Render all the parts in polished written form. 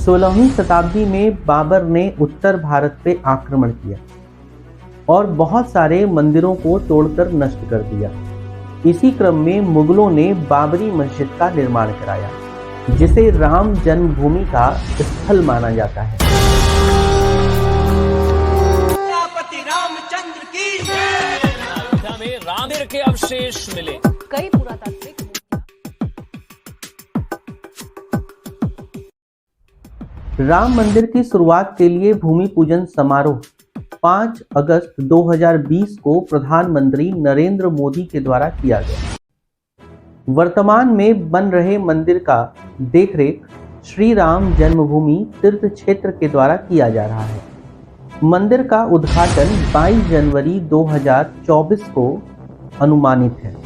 16वीं शताब्दी में बाबर ने उत्तर भारत पे आक्रमण किया और बहुत सारे मंदिरों को तोड़कर नष्ट कर दिया। इसी क्रम में मुगलों ने बाबरी मस्जिद का निर्माण कराया, जिसे राम जन्मभूमि का स्थल माना जाता है। रामचंद्र की अयोध्या में राम मंदिर के अवशेष मिले। कई पुरातात्विक राम मंदिर की शुरुआत के लिए भूमि पूजन समारोह 5 अगस्त 2020 को प्रधानमंत्री नरेंद्र मोदी के द्वारा किया गया। वर्तमान में बन रहे मंदिर का देखरेख श्री राम जन्मभूमि तीर्थ क्षेत्र के द्वारा किया जा रहा है। मंदिर का उद्घाटन 22 जनवरी 2024 को अनुमानित है।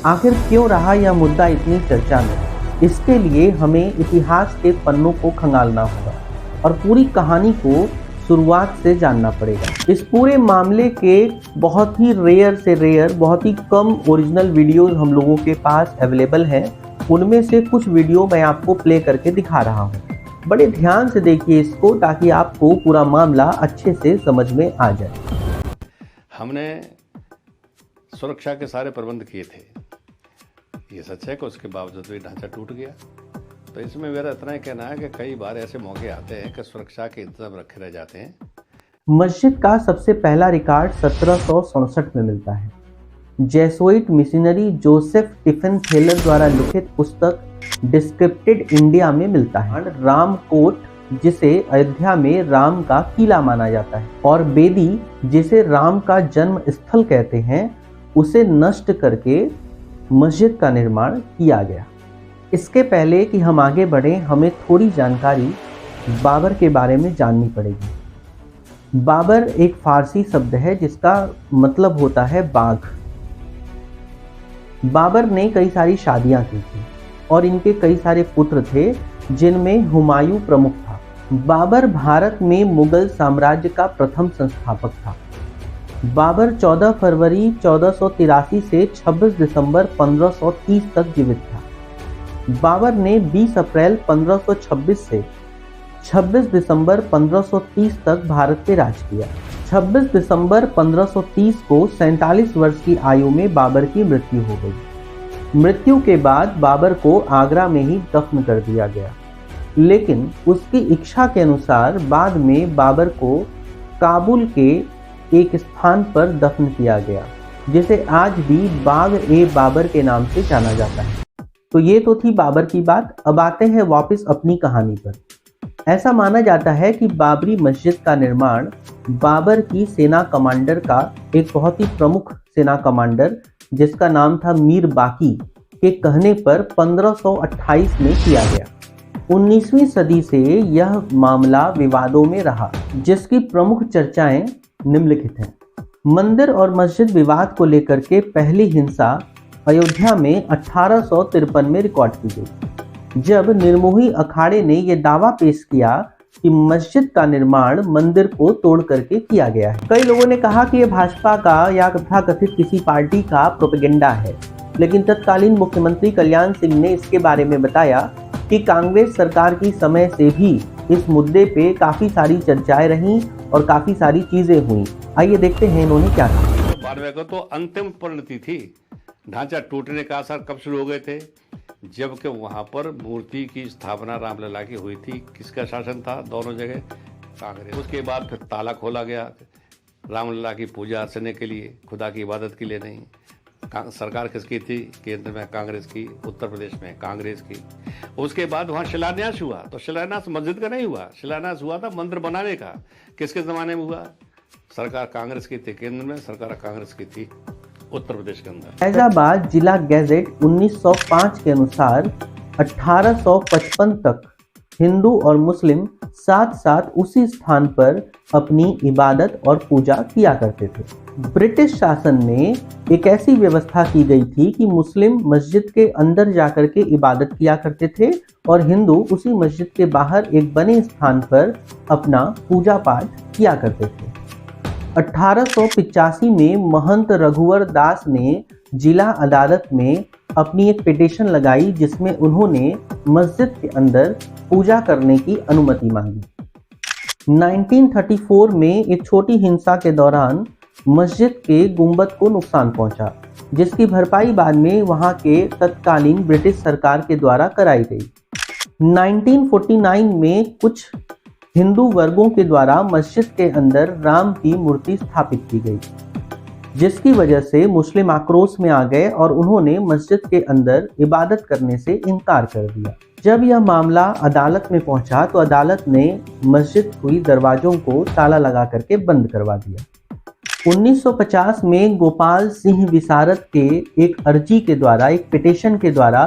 आखिर क्यों रहा यह मुद्दा इतनी चर्चा में? इसके लिए हमें इतिहास के पन्नों को खंगालना होगा और पूरी कहानी को शुरुआत से जानना पड़ेगा। इस पूरे मामले के बहुत ही रेयर से रेयर, बहुत ही कम ओरिजिनल वीडियोस हम लोगों के पास अवेलेबल हैं। उनमें से कुछ वीडियो मैं आपको प्ले करके दिखा रहा हूँ। बड़े ध्यान से देखिए इसको, ताकि आपको पूरा मामला अच्छे से समझ में आ जाए। हमने सुरक्षा के सारे प्रबंध किए थे। ये सच है कि उसके बावजूद भी ढांचा टूट गया। तो इसमें मेरा इतना ही कहना है कि कई बार ऐसे मौके आते हैं कि सुरक्षा के इंतजाम रखे रह जाते हैं। मस्जिद का सबसे पहला रिकॉर्ड 1767 में मिलता है। Jesuit missionary Joseph tiffin Thaler द्वारा लिखित पुस्तक डिस्क्रिप्टेड इंडिया में मिलता है। रामकोट, जिसे अयोध्या में राम का किला माना जाता है, और बेदी, जिसे राम का जन्म स्थल कहते हैं, उसे नष्ट करके मस्जिद का निर्माण किया गया। इसके पहले कि हम आगे बढ़ें, हमें थोड़ी जानकारी बाबर के बारे में जाननी पड़ेगी। बाबर एक फारसी शब्द है जिसका मतलब होता है बाघ। बाबर ने कई सारी शादियां की थी और इनके कई सारे पुत्र थे, जिनमें हुमायूं प्रमुख था। बाबर भारत में मुगल साम्राज्य का प्रथम संस्थापक था। बाबर 14 फरवरी 1483 से 26 दिसंबर 1530 तक जीवित था। बाबर ने 20 अप्रैल 1526 से 26 दिसंबर 1530 तक भारत पे राज किया। 26 दिसंबर 1530 को 47 वर्ष की आयु में बाबर की मृत्यु हो गई। मृत्यु के बाद बाबर को आगरा में ही दफन कर दिया गया, लेकिन उसकी इच्छा के अनुसार बाद में बाबर को काबुल के एक स्थान पर दफन किया गया, जिसे आज भी बाग ए बाबर के नाम से जाना जाता है। तो ये तो थी बाबर की बात। अब आते हैं वापस अपनी कहानी पर। ऐसा माना जाता है कि बाबरी मस्जिद का निर्माण बाबर की सेना कमांडर का एक बहुत ही प्रमुख सेना कमांडर, जिसका नाम था मीर बाकी, के कहने पर 1528 में किया गया। 19वीं सदी से यह मामला विवादों में रहा, जिसकी प्रमुख चर्चाएं निम्नलिखित हैं। मंदिर और मस्जिद विवाद को लेकर के पहली हिंसा अयोध्या में 1853 में रिकॉर्ड की गई, जब निर्मोही अखाड़े ने यह दावा पेश किया कि मस्जिद का निर्माण मंदिर को तोड़ करके किया गया है। कई लोगों ने कहा कि यह भाजपा का या तथाकथित किसी पार्टी का प्रोपेगेंडा है, लेकिन तत्कालीन मुख्यमंत्री कल्याण सिंह ने इसके बारे में बताया कि कांग्रेस सरकार की समय से भी इस मुद्दे पे काफी सारी चर्चाएं रहीं और काफी सारी चीजें हुई। आइए देखते हैं इन्होंने क्या कहा। 92 को तो अंतिम परिणति थी। ढांचा टूटने का असर कब शुरू हो गए थे? जबकि वहां पर मूर्ति की स्थापना रामलला की हुई थी। किसका शासन था दोनों जगह? कांग्रेस। उसके बाद फिर ताला खोला गया रामलला की पूजा अर्चने के लिए, खुदा की इबादत के लिए नहीं। सरकार किसकी थी? केंद्र में कांग्रेस की, उत्तर प्रदेश में कांग्रेस की। उसके बाद वहां शिलान्यास हुआ, तो शिलान्यास मस्जिद का नहीं हुआ, शिलान्यास हुआ था मंदिर बनाने का। किसके जमाने में हुआ? सरकार कांग्रेस की थी केंद्र में, सरकार कांग्रेस की थी उत्तर प्रदेश के अंदर। फैजाबाद जिला गैजेट 1905 के अनुसार 1855 तक हिंदू और मुस्लिम साथ साथ उसी स्थान पर अपनी इबादत और पूजा किया करते थे। ब्रिटिश शासन में एक ऐसी व्यवस्था की गई थी कि मुस्लिम मस्जिद के अंदर जाकर के इबादत किया करते थे और हिंदू उसी मस्जिद के बाहर एक बने स्थान पर अपना पूजा पाठ किया करते थे। 1885 में महंत रघुवर दास ने जिला अदालत में अपनी एक पिटीशन लगाई जिसमें उन्होंने मस्जिद के अंदर पूजा करने की अनुमति मांगी। 1934 में एक छोटी हिंसा के दौरान मस्जिद के गुंबद को नुकसान पहुंचा, जिसकी भरपाई बाद में वहां के तत्कालीन ब्रिटिश सरकार के द्वारा कराई गई। 1949 में कुछ हिंदू वर्गों के द्वारा मस्जिद के अंदर राम की मूर्ति स्थापित की गई, जिसकी वजह से मुस्लिम आक्रोश में आ गए और उन्होंने मस्जिद के अंदर इबादत करने से इनकार कर दिया। जब यह मामला अदालत में पहुंचा तो अदालत ने मस्जिद के दरवाजों को ताला लगा करके बंद करवा दिया। 1950 में गोपाल सिंह विसारद के एक अर्जी के द्वारा, एक पिटीशन के द्वारा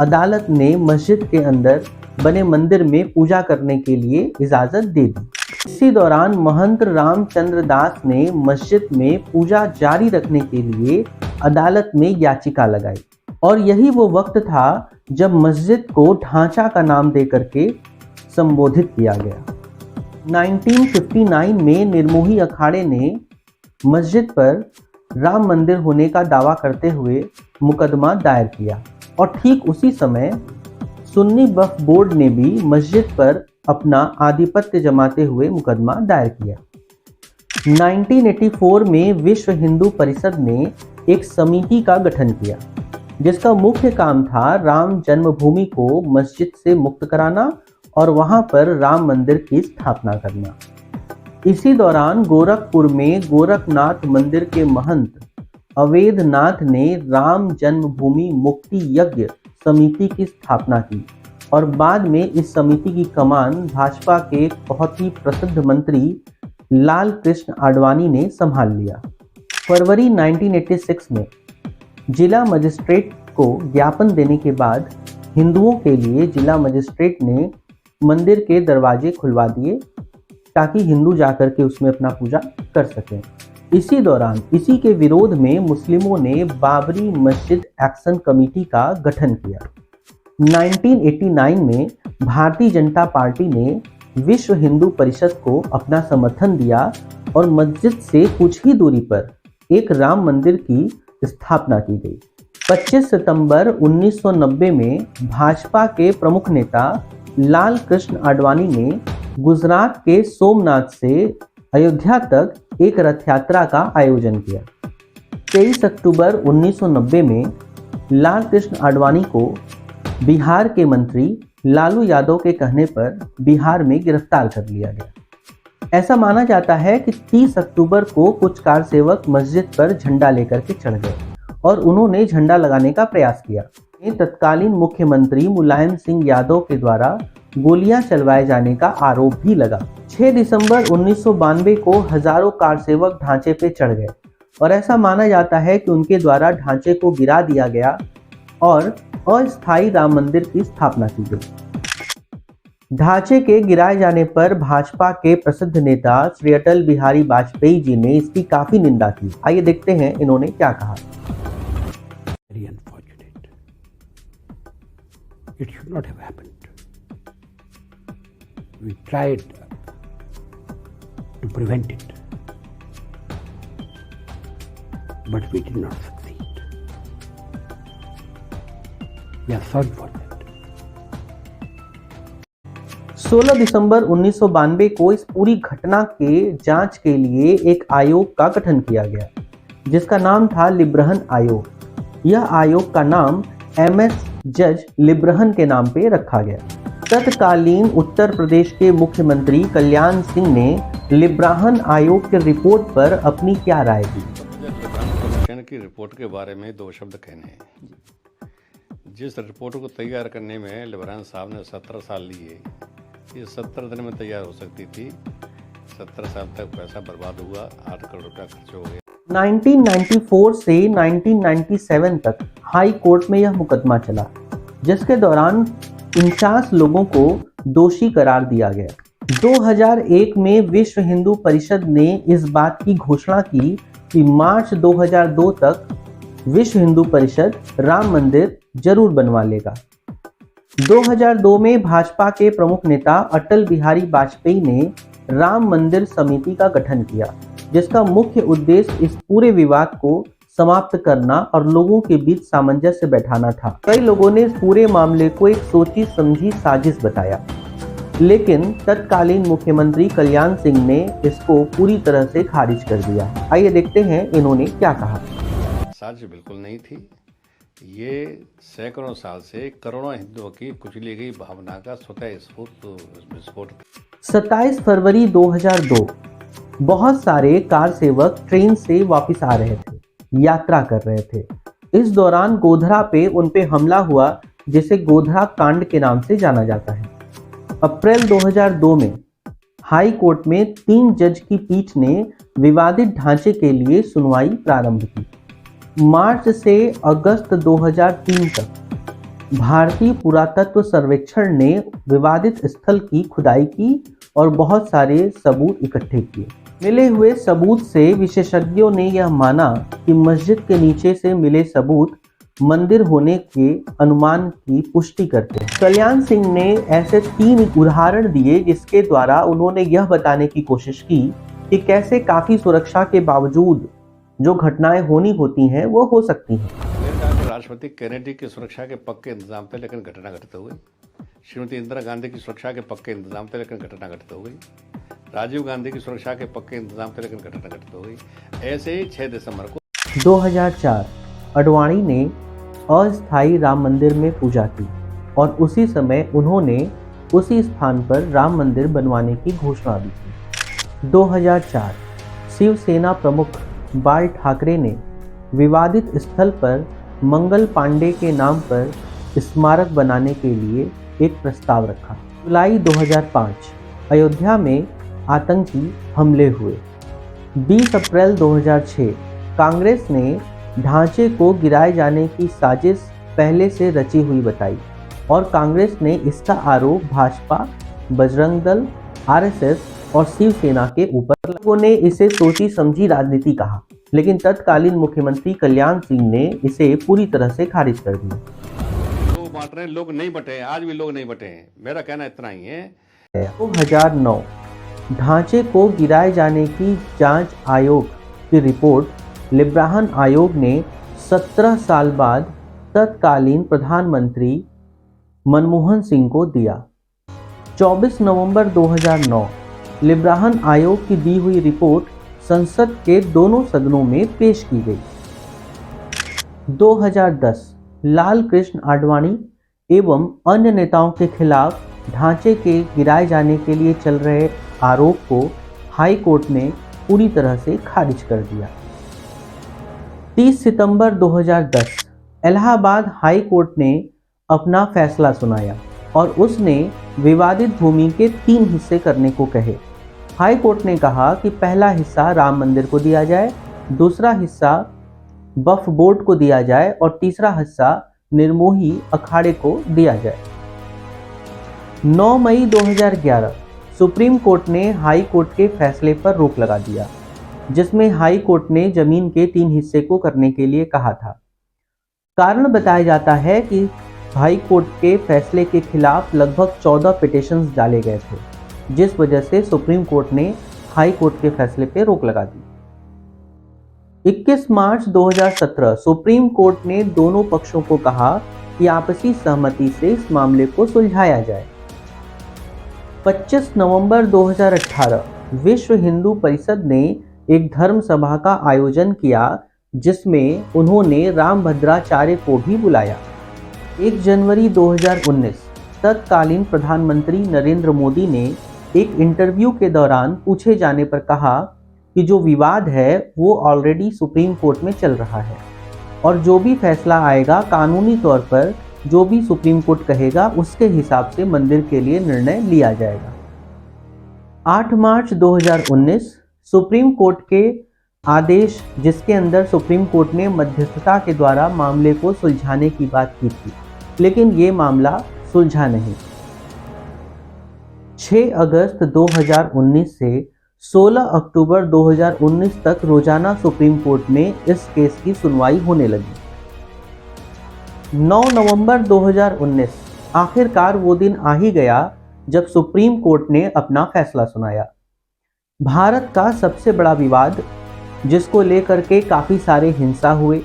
अदालत ने मस्जिद के अंदर बने मंदिर में पूजा करने के लिए इजाजत दे दी। इसी दौरान महंत रामचंद्र दास ने मस्जिद में पूजा जारी रखने के लिए अदालत में याचिका लगाई और यही वो वक्त था जब मस्जिद को ढांचा का नाम देकर के संबोधित किया गया। 1959 में निर्मोही अखाड़े ने मस्जिद पर राम मंदिर होने का दावा करते हुए मुकदमा दायर किया और ठीक उसी समय सुन्नी वक्फ बोर्ड ने भी मस्जिद पर अपना आधिपत्य जमाते हुए मुकदमा दायर किया। 1984 में विश्व हिंदू परिषद ने एक समिति का गठन किया, जिसका मुख्य काम था राम जन्मभूमि को मस्जिद से मुक्त कराना और वहां पर राम मंदिर की स्थापना करना। इसी दौरान गोरखपुर में गोरखनाथ मंदिर के महंत अवेदनाथ ने राम जन्मभूमि मुक्ति यज्ञ समिति की स्थापना की और बाद में इस समिति की कमान भाजपा के एक बहुत ही प्रसिद्ध मंत्री लाल कृष्ण आडवाणी ने संभाल लिया। फरवरी 1986 में जिला मजिस्ट्रेट को ज्ञापन देने के बाद हिंदुओं के लिए जिला मजिस्ट्रेट ने मंदिर के दरवाजे खुलवा दिए ताकि हिंदू जाकर के उसमें अपना पूजा कर सकें। इसी दौरान इसी के विरोध में मुस्लिमों ने बाबरी मस्जिद एक्शन कमेटी का गठन किया। 1989 में भारतीय जनता पार्टी ने विश्व हिंदू परिषद को अपना समर्थन दिया और मस्जिद से कुछ ही दूरी पर एक राम मंदिर की स्थापना की गई। 25 सितंबर 1990 में भाजपा के प्रमुख नेता लाल कृष्ण आडवाणी ने गुजरात के सोमनाथ से अयोध्या तक एक रथ यात्रा का आयोजन किया। 23 अक्टूबर 1990 में लाल कृष्ण आडवाणी को बिहार के मंत्री लालू यादव के कहने पर बिहार में गिरफ्तार कर लिया गया। ऐसा माना जाता है कि 30 अक्टूबर को कुछ कार सेवक मस्जिद पर झंडा लेकर के चढ़ गए और उन्होंने झंडा लगाने का प्रयास किया। तत्कालीन मुख्यमंत्री मुलायम सिंह यादव के द्वारा गोलियां चलवाए जाने का आरोप भी लगा। 6 दिसंबर 1992 को हजारों कार सेवक ढांचे पे चढ़ गए और ऐसा माना जाता है कि उनके द्वारा ढांचे को गिरा दिया गया और अस्थायी राम मंदिर की स्थापना की गई। ढांचे के गिराए जाने पर भाजपा के प्रसिद्ध नेता श्री अटल बिहारी वाजपेयी जी ने इसकी काफी निंदा की। आइए देखते हैं इन्होंने क्या कहा। Very unfortunate. It should not have happened. We tried to prevent it, but we did not succeed. We are sorry for that. 16 दिसंबर 1992 को इस पूरी घटना के जांच के लिए एक आयोग का गठन किया गया, जिसका नाम था लिब्रहन आयोग। यह आयोग का नाम MS जज लिब्रहन के नाम पे रखा गया। तत्कालीन उत्तर प्रदेश के मुख्यमंत्री कल्याण सिंह ने लिब्रहन आयोग के रिपोर्ट पर अपनी क्या राय दी। कमीशन की रिपोर्ट के बारे में 2 शब्द कहने हैं। जिस रिपोर्ट को तैयार करने में लिब्रहन साहब ने 17 साल लिए, ये 17 दिन में तैयार हो सकती थी। 17 साल तक पैसा बर्बाद हुआ, 8 करोड़ रुपया खर्च हो गया। 1994 से 1997 तक हाई कोर्ट में यह मुकदमा चला, जिसके दौरान 49 लोगों को दोषी करार दिया गया। 2001 में विश्व हिंदू परिषद ने इस बात की घोषणा की कि मार्च 2002 तक विश्व हिंदू परिषद राम मंदिर जरूर बनवा लेगा। 2002 में भाजपा के प्रमुख नेता अटल बिहारी वाजपेयी ने राम मंदिर समिति का गठन किया, जिसका मुख्य उद्देश्य इस पूरे विवाद को समाप्त करना और लोगों के बीच सामंजस्य बैठाना था। कई लोगों ने इस पूरे मामले को एक सोची समझी साजिश बताया, लेकिन तत्कालीन मुख्यमंत्री कल्याण सिंह ने इसको पूरी तरह से खारिज कर दिया। आइए देखते हैं इन्होंने क्या कहा। साजिश बिल्कुल नहीं थी। ये सैकड़ों साल से करोड़ों हिंदुओं की कुचली गई भावना का स्वतः विस्फोट। 27 फरवरी 2002 बहुत सारे कार सेवक ट्रेन से वापस आ रहे थे, यात्रा कर रहे थे। इस दौरान गोधरा पे उन पे हमला हुआ, जिसे गोधरा कांड के नाम से जाना जाता है। अप्रैल 2002 में हाई कोर्ट में 3 जज की पीठ ने विवादित ढांचे के लिए सुनवाई प्रारंभ की। मार्च से अगस्त 2003 तक भारतीय पुरातत्व सर्वेक्षण ने विवादित स्थल की खुदाई की और बहुत सारे सबूत इकट्ठे किए। मिले हुए सबूत से विशेषज्ञों ने यह माना कि मस्जिद के नीचे से मिले सबूत मंदिर होने के अनुमान की पुष्टि करते हैं। कल्याण सिंह ने ऐसे 3 उदाहरण दिए जिसके द्वारा उन्होंने यह बताने की कोशिश की कि कैसे काफी सुरक्षा के बावजूद जो घटनाएं होनी होती हैं वो हो सकती हैं। अमेरिका के राष्ट्रपति कैनेडी की सुरक्षा के पक्के इंतजाम थे, लेकिन घटना घटित हो गई। श्रीमती इंदिरा गांधी की सुरक्षा के पक्के इंतजाम थे, लेकिन घटना घटित हो गई। राजीव गांधी की सुरक्षा के पक्के इंतजाम थे, लेकिन घटना घटित हो गई। ऐसे ही 6 दिसंबर को 2004 अडवाणी ने अस्थायी राम मंदिर में पूजा की और उसी समय उन्होंने उसी स्थान पर राम मंदिर बनवाने की घोषणा भी की। 2004 शिवसेना प्रमुख बाल ठाकरे ने विवादित स्थल पर मंगल पांडे के नाम पर स्मारक बनाने के लिए एक प्रस्ताव रखा। जुलाई 2005 अयोध्या में आतंकी हमले हुए। 20 अप्रैल 2006 कांग्रेस ने ढांचे को गिराए जाने की साजिश पहले से रची हुई बताई और कांग्रेस ने इसका आरोप भाजपा, बजरंग दल, आरएसएस और शिवसेना के ऊपर। लोगों ने इसे सोची समझी राजनीति कहा, लेकिन तत्कालीन मुख्यमंत्री कल्याण सिंह ने इसे पूरी तरह से खारिज कर दिया। लोग बांट रहे हैं, लोग नहीं बटे हैं, आज भी लोग नहीं बटे हैं। मेरा कहना इतना ही है। 2009 ढांचे को गिराए जाने की जांच आयोग की रिपोर्ट लिब्राहन आयोग ने 17 साल बाद तत्कालीन प्रधानमंत्री मनमोहन सिंह को दिया। 24 नवंबर 2009 लिब्राहन आयोग की दी हुई रिपोर्ट संसद के दोनों सदनों में पेश की गई। 2010 लाल कृष्ण आडवाणी एवं अन्य नेताओं के खिलाफ ढांचे के गिराए जाने के लिए चल रहे आरोप को हाई कोर्ट ने पूरी तरह से खारिज कर दिया। 30 सितंबर 2010 इलाहाबाद हाई कोर्ट ने अपना फैसला सुनाया और उसने विवादित भूमि के 3 हिस्से करने को कहे। हाई कोर्ट ने कहा कि पहला हिस्सा राम मंदिर को दिया जाए, दूसरा हिस्सा वक्फ बोर्ड को दिया जाए और तीसरा हिस्सा निर्मोही अखाड़े को दिया जाए। 9 मई 2011 सुप्रीम कोर्ट ने हाई कोर्ट के फैसले पर रोक लगा दिया, जिसमें हाई कोर्ट ने जमीन के 3 हिस्से को करने के लिए कहा था। कारण बताया जाता है कि हाई कोर्ट के फैसले के खिलाफ लगभग 14 पिटीशंस डाले गए थे, जिस वजह से सुप्रीम कोर्ट ने हाई कोर्ट के फैसले पर रोक लगा दी। 21 मार्च 2017 सुप्रीम कोर्ट ने दोनों पक्षों को कहा कि आपसी सहमति से इस मामले को सुलझाया जाए। 25 नवंबर 2018 विश्व हिंदू परिषद ने एक धर्म सभा का आयोजन किया, जिसमें उन्होंने रामभद्राचार्य को भी बुलाया। 1 जनवरी 2019 तत्कालीन प्रधानमंत्री नरेंद्र मोदी ने एक इंटरव्यू के दौरान पूछे जाने पर कहा कि जो विवाद है वो ऑलरेडी सुप्रीम कोर्ट में चल रहा है और जो भी फैसला आएगा कानूनी तौर पर जो भी सुप्रीम कोर्ट कहेगा उसके हिसाब से मंदिर के लिए निर्णय लिया जाएगा। 8 मार्च 2019 सुप्रीम कोर्ट के आदेश, जिसके अंदर सुप्रीम कोर्ट ने मध्यस्थता के द्वारा मामले को सुलझाने की बात की थी, लेकिन ये मामला सुलझा नहीं। 6 अगस्त 2019 से 16 अक्टूबर 2019 तक रोजाना सुप्रीम कोर्ट में इस केस की सुनवाई होने लगी। 9 नवंबर 2019 आखिरकार वो दिन आ ही गया जब सुप्रीम कोर्ट ने अपना फैसला सुनाया। भारत का सबसे बड़ा विवाद जिसको लेकर के काफ़ी सारे हिंसा हुए,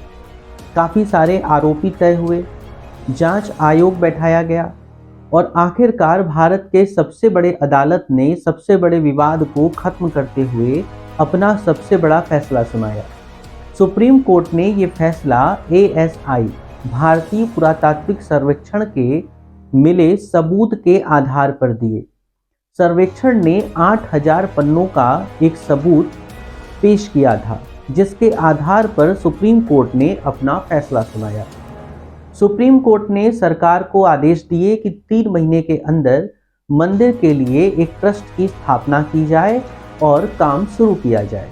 काफ़ी सारे आरोपी तय हुए, जांच आयोग बैठाया गया और आखिरकार भारत के सबसे बड़े अदालत ने सबसे बड़े विवाद को खत्म करते हुए अपना सबसे बड़ा फैसला सुनाया। सुप्रीम कोर्ट ने ये फैसला ASI भारतीय पुरातात्विक सर्वेक्षण के मिले सबूत के आधार पर दिए। सर्वेक्षण ने 8000 पन्नों का एक सबूत पेश किया था, जिसके आधार पर सुप्रीम कोर्ट ने अपना फैसला सुनाया। सुप्रीम कोर्ट ने सरकार को आदेश दिए कि 3 महीने के अंदर मंदिर के लिए एक ट्रस्ट की स्थापना की जाए और काम शुरू किया जाए।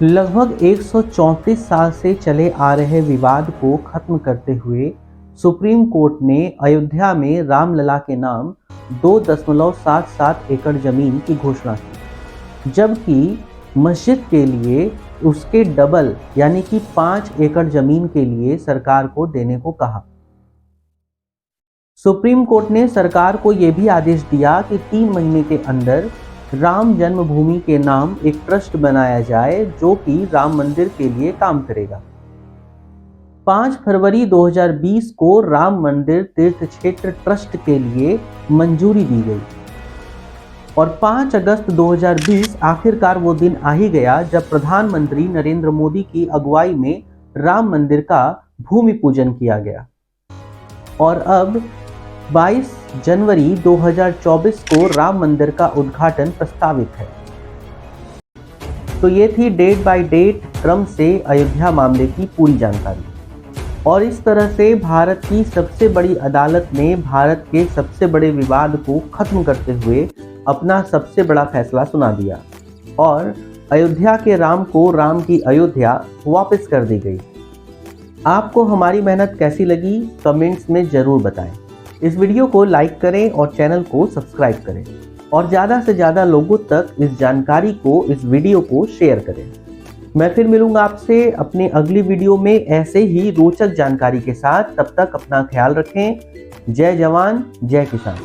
लगभग 134 साल से चले आ रहे विवाद को खत्म करते हुए सुप्रीम कोर्ट ने अयोध्या में रामलला के नाम 2.77 एकड़ जमीन की घोषणा की, जबकि मस्जिद के लिए उसके डबल यानी कि 5 एकड़ जमीन के लिए सरकार को देने को कहा। सुप्रीम कोर्ट ने सरकार को यह भी आदेश दिया कि 3 महीने के अंदर राम जन्मभूमि के नाम एक ट्रस्ट बनाया जाए जो कि राम मंदिर के लिए काम करेगा। 5 फरवरी 2020 को राम मंदिर तीर्थ क्षेत्र ट्रस्ट के लिए मंजूरी दी गई और 5 अगस्त 2020 आखिरकार वो दिन आ ही गया जब प्रधानमंत्री नरेंद्र मोदी की अगुवाई में राम मंदिर का भूमि पूजन किया गया और अब 22 जनवरी 2024 को राम मंदिर का उद्घाटन प्रस्तावित है। तो ये थी डेट बाय डेट क्रम से अयोध्या मामले की पूरी जानकारी और इस तरह से भारत की सबसे बड़ी अदालत ने भारत के सबसे बड़े विवाद को खत्म करते हुए अपना सबसे बड़ा फैसला सुना दिया और अयोध्या के राम को राम की अयोध्या वापस कर दी गई। आपको हमारी मेहनत कैसी लगी कमेंट्स में ज़रूर बताएं। इस वीडियो को लाइक करें और चैनल को सब्सक्राइब करें और ज़्यादा से ज़्यादा लोगों तक इस जानकारी को, इस वीडियो को शेयर करें। मैं फिर मिलूंगा आपसे अपनी अगली वीडियो में ऐसे ही रोचक जानकारी के साथ। तब तक अपना ख्याल रखें। जय जवान जय किसान।